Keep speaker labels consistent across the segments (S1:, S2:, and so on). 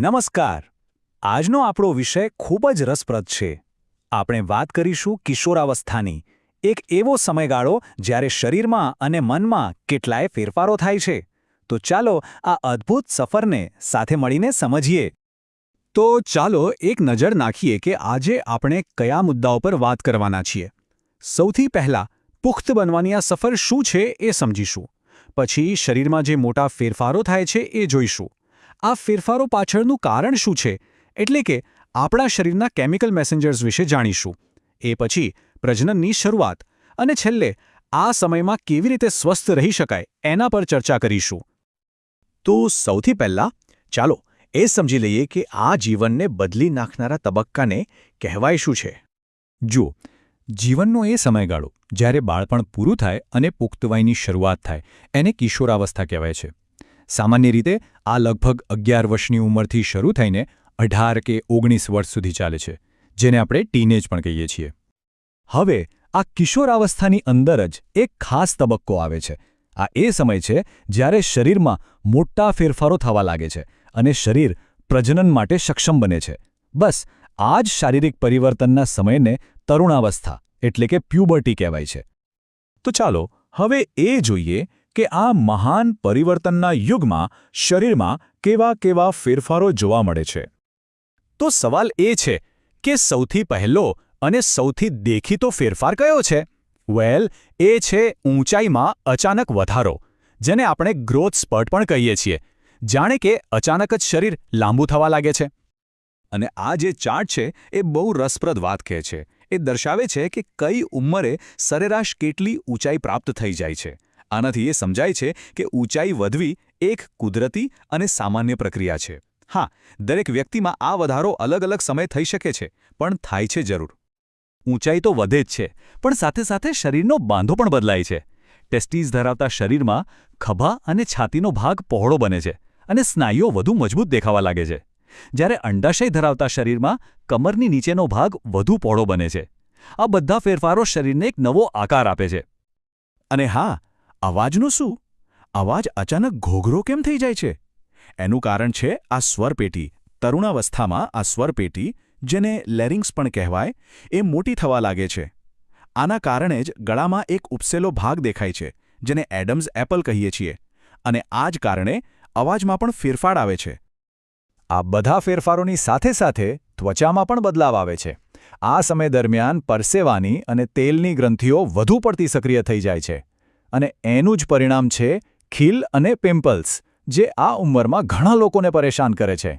S1: નમસ્કાર. આજનો આપણો વિષય ખૂબ જ રસપ્રદ છે. આપણે વાત કરીશું કિશોરાવસ્થાની, એક એવો સમયગાળો જ્યારે શરીરમાં અને મનમાં કેટલાય ફેરફારો થાય છે. તો ચાલો આ અદ્ભુત સફરને સાથે મળીને સમજીએ. તો ચાલો એક નજર નાખીએ કે આજે આપણે કયા મુદ્દાઓ પર વાત કરવાના છીએ. સૌથી પહેલાં પુખ્ત બનવાની આ સફર શું છે એ સમજીશું. પછી શરીરમાં જે મોટા ફેરફારો થાય છે એ જોઈશું. આ ફેરફારો પાછળનું કારણ શું છે, એટલે કે આપણા શરીરના કેમિકલ મેસેન્જર્સ વિશે જાણીશું. એ પછી પ્રજનનની શરૂઆત અને છેલ્લે આ સમયમાં કેવી રીતે સ્વસ્થ રહી શકાય એના પર ચર્ચા કરીશું. તો સૌથી પહેલાં ચાલો એ સમજી લઈએ કે આ જીવનને બદલી નાખનારા તબક્કાને કહેવાય શું છે. જુઓ, જીવનનો એ સમયગાળો જ્યારે બાળપણ પૂરું થાય અને પુખ્તવયની શરૂઆત થાય એને કિશોરાવસ્થા કહેવાય છે. સામાન્ય રીતે આ લગભગ 11 વર્ષની ઉંમરથી શરૂ થઈને 18 કે 19 વર્ષ સુધી ચાલે છે, જેને આપણે ટીનેજ પણ કહીએ છીએ. હવે આ કિશોરાવસ્થાની અંદર જ એક ખાસ તબક્કો આવે છે. આ એ સમય છે જ્યારે શરીરમાં મોટા ફેરફારો થવા લાગે છે અને શરીર પ્રજનન માટે સક્ષમ બને છે. બસ આ જ શારીરિક પરિવર્તનના સમયને તરુણાવસ્થા એટલે કે પ્યુબર્ટી કહેવાય છે. તો ચાલો હવે એ જોઈએ કે આ મહાન પરિવર્તનના યુગમાં શરીરમાં કેવા કેવા ફેરફારો જોવા મળે છે. તો સવાલ એ છે કે સૌથી પહેલો અને સૌથી દેખીતો ફેરફાર કયો છે? વેલ, એ છે ઊંચાઈમાં અચાનક વધારો, જેને આપણે ગ્રોથ સ્પર્ટ પણ કહીએ છીએ. જાણે કે અચાનક જ શરીર લાંબુ થવા લાગે છે. અને આ જે ચાર્ટ છે એ બહુ રસપ્રદ વાત કહે છે. એ દર્શાવે છે કે કઈ ઉંમરે સરેરાશ કેટલી ઊંચાઈ પ્રાપ્ત થઈ જાય છે. આનાથી એ સમજાય છે કે ઊંચાઈ વધવી એક કુદરતી અને સામાન્ય પ્રક્રિયા છે. હા, દરેક વ્યક્તિમાં આ વધારો અલગ અલગ સમય થઈ શકે છે, પણ થાય છે જરૂર. ઊંચાઈ તો વધે જ છે, પણ સાથે સાથે શરીરનો બાંધો પણ બદલાય છે. ટેસ્ટીસ ધરાવતા શરીરમાં ખભા અને છાતીનો ભાગ પહોળો બને છે અને સ્નાયુઓ વધુ મજબૂત દેખાવા લાગે છે. જ્યારે અંડાશય ધરાવતા શરીરમાં કમરની નીચેનો ભાગ વધુ પહોળો બને છે. આ બધા ફેરફારો શરીરને એક નવો આકાર આપે છે. અને હા, અવાજનું શું? અવાજ અચાનક ઘોઘરો કેમ થઈ જાય છે? એનું કારણ છે આ સ્વરપેટી. તરુણાવસ્થામાં આ સ્વરપેટી, જેને લેરિંગ્સ પણ કહેવાય, એ મોટી થવા લાગે છે. આના કારણે જ ગળામાં એક ઉપસેલો ભાગ દેખાય છે, જેને એડમ્સ એપલ કહીએ છીએ. અને આ જ કારણે અવાજમાં પણ ફેરફાર આવે છે. આ બધા ફેરફારોની સાથે સાથે ત્વચામાં પણ બદલાવ આવે છે. આ સમય દરમિયાન પરસેવાની અને તેલની ગ્રંથિઓ વધુ પડતી સક્રિય થઈ જાય છે. અને એનું જ પરિણામ છે ખીલ અને પિમ્પલ્સ, જે આ ઉંમરમાં ઘણા લોકોને પરેશાન કરે છે.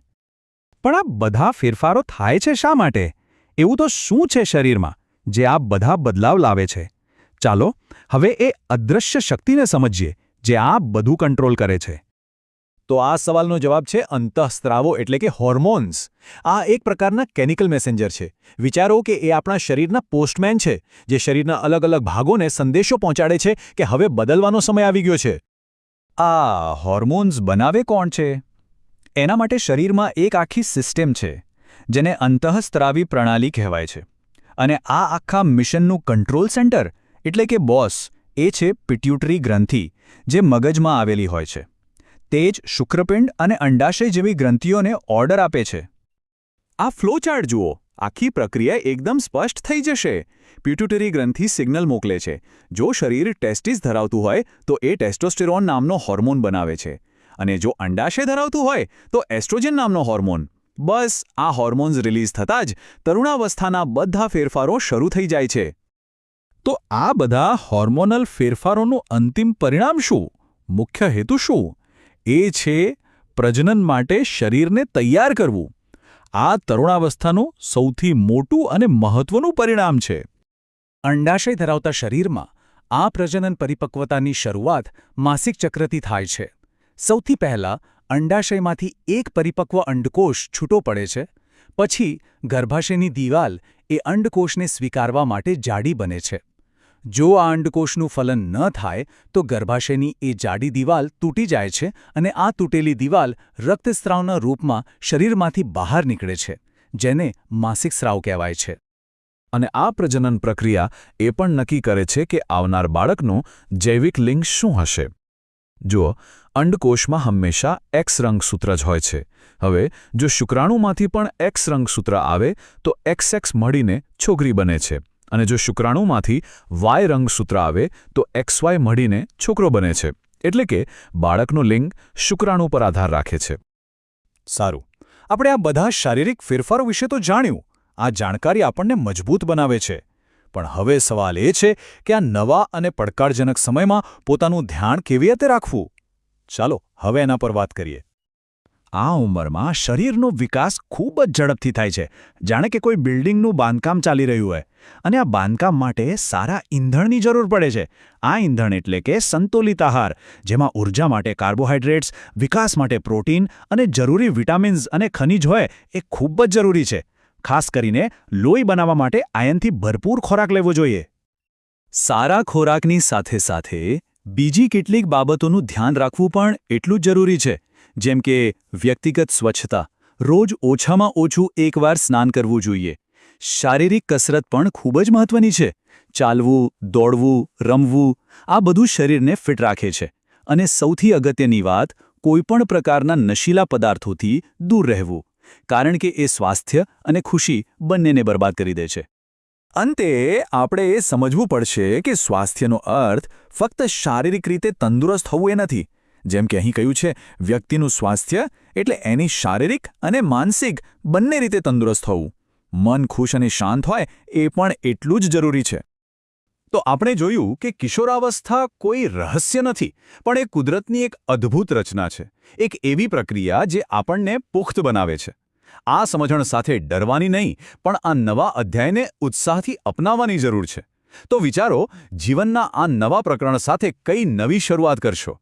S1: પણ આ બધા ફેરફારો થાય છે શા માટે? એવું તો શું છે શરીરમાં જે આ બધા બદલાવ લાવે છે? ચાલો હવે એ અદૃશ્ય શક્તિને સમજીએ જે આ બધું કંટ્રોલ કરે છે. તો આ સવાલનો જવાબ છે અંતઃસ્ત્રાવો એટલે કે હોર્મોન્સ. આ એક પ્રકારના કેમિકલ મેસેન્જર છે. વિચારો કે એ આપણા શરીરના પોસ્ટમેન છે, જે શરીરના અલગ અલગ ભાગોને સંદેશો પહોંચાડે છે કે હવે બદલવાનો સમય આવી ગયો છે. આ હોર્મોન્સ બનાવે કોણ છે? એના માટે શરીરમાં એક આખી સિસ્ટમ છે, જેને અંતઃસ્ત્રાવી પ્રણાલી કહેવાય છે. અને આ આખા મિશનનું કંટ્રોલ સેન્ટર એટલે કે બોસ એ છે પિટ્યુટરી ગ્રંથિ, જે મગજમાં આવેલી હોય છે. તે જ શુક્રપિંડ અને અંડાશય જેવી ગ્રંથિઓને ઓર્ડર આપે છે. આ ફ્લોચાર્ટ જુઓ. આખી પ્રક્રિયા એકદમ સ્પષ્ટ થઈ જશે. પિટ્યુટરી ગ્રંથિ સિગ્નલ મોકલે છે. જો શરીર ટેસ્ટિસ ધરાવતું હોય તો એ ટેસ્ટોસ્ટેરોન નામનો હોર્મોન બનાવે છે. અને જો અંડાશય ધરાવતું હોય તો એસ્ટ્રોજન નામનો હોર્મોન. બસ આ હોર્મોન્સ રિલીઝ થતાં જ તરુણાવસ્થાના બધા ફેરફારો શરૂ થઈ જાય છે. તો આ બધા હોર્મોનલ ફેરફારોનું અંતિમ પરિણામ શું? મુખ્ય હેતુ શું? એ છે પ્રજનન માટે શરીરને તૈયાર કરવું. આ તરુણાવસ્થાનું સૌથી મોટું અને મહત્વનું પરિણામ છે. અંડાશય ધરાવતા શરીરમાં આ પ્રજનન પરિપક્વતાની શરૂઆત માસિક ચક્રથી થાય છે. સૌથી પહેલાં અંડાશયમાંથી એક પરિપક્વ અંડકોષ છૂટો પડે છે. પછી ગર્ભાશયની દિવાલ એ અંડકોષને સ્વીકારવા માટે જાડી બને છે. જો આ અંડકોષનું ફલન ન થાય તો ગર્ભાશયની એ જાડી દિવાલ તૂટી જાય છે અને આ તૂટેલી દિવાલ રક્તસ્રાવના રૂપમાં શરીરમાંથી બહાર નીકળે છે, જેને માસિક સ્રાવ કહેવાય છે. અને આ પ્રજનન પ્રક્રિયા એ પણ નક્કી કરે છે કે આવનાર બાળકનું જૈવિક લિંગ શું હશે.
S2: જુઓ, અંડકોષમાં હંમેશા એક્સ રંગસૂત્ર જ હોય છે. હવે જો શુક્રાણુમાંથી પણ એક્સ રંગસૂત્ર આવે તો XX મળીને છોકરી બને છે, અને જો શુક્રાણુમાંથી વાય રંગસૂત્ર આવે તો XY મળીને છોકરો બને છે. એટલે કે બાળકનું લિંગ શુક્રાણુ પર આધાર રાખે છે.
S1: સારું, આપણે આ બધા શારીરિક ફેરફારો વિશે તો જાણ્યું. આ જાણકારી આપણને મજબૂત બનાવે છે. પણ હવે સવાલ એ છે કે આ નવા અને પડકારજનક સમયમાં પોતાનું ધ્યાન કેવી રીતે રાખવું? ચાલો હવે એના પર વાત કરીએ. આ ઉંમરમાં શરીરનો વિકાસ ખૂબ જ ઝડપથી થાય છે, જાણે કે કોઈ બિલ્ડિંગનું બાંધકામ ચાલી રહ્યું હોય. અને આ બાંધકામ માટે સારા ઈંધણની જરૂર પડે છે. આ ઈંધણ એટલે કે સંતુલિત આહાર, જેમાં ઊર્જા માટે કાર્બોહાઈડ્રેટ્સ, વિકાસ માટે પ્રોટીન અને જરૂરી વિટામિન્સ અને ખનિજ હોય એ ખૂબ જ જરૂરી છે. ખાસ કરીને લોહી બનાવવા માટે આયનથી ભરપૂર ખોરાક લેવો જોઈએ. સારા ખોરાકની સાથે સાથે બીજી કેટલીક બાબતોનું ધ્યાન રાખવું પણ એટલું જ જરૂરી છે, જેમ કે વ્યક્તિગત સ્વચ્છતા. રોજ ઓછામાં ઓછું એકવાર સ્નાન કરવું જોઈએ. શારીરિક કસરત પણ ખૂબ જ મહત્વની છે. ચાલવું, દોડવું, રમવું, આ બધું શરીરને ફિટ રાખે છે. અને સૌથી અગત્યની વાત, કોઈપણ પ્રકારના નશીલા પદાર્થોથી દૂર રહેવું, કારણ કે એ સ્વાસ્થ્ય અને ખુશી બંનેને બરબાદ કરી દે છે. અંતે આપણે એ સમજવું પડશે કે સ્વાસ્થ્યનો અર્થ ફક્ત શારીરિક રીતે તંદુરસ્ત હોવું એ નથી. જેમ કે અહીં કહ્યું છે, વ્યક્તિનું સ્વાસ્થ્ય એટલે એની શારીરિક અને માનસિક બંને રીતે તંદુરસ્ત હોવું. મન ખુશ અને શાંત હોય એ પણ એટલું જ જરૂરી છે. તો આપણે જોયું કે કિશોરાવસ્થા કોઈ રહસ્ય નથી, પણ એ કુદરતની એક અદ્ભુત રચના છે. એક એવી પ્રક્રિયા જે આપણને પુખ્ત બનાવે છે. આ સમજણ સાથે ડરવાની નહીં, પણ આ નવા અધ્યાયને ઉત્સાહથી અપનાવવાની જરૂર છે. તો વિચારો, જીવનના આ નવા પ્રકરણ સાથે કઈ નવી શરૂઆત કરશો.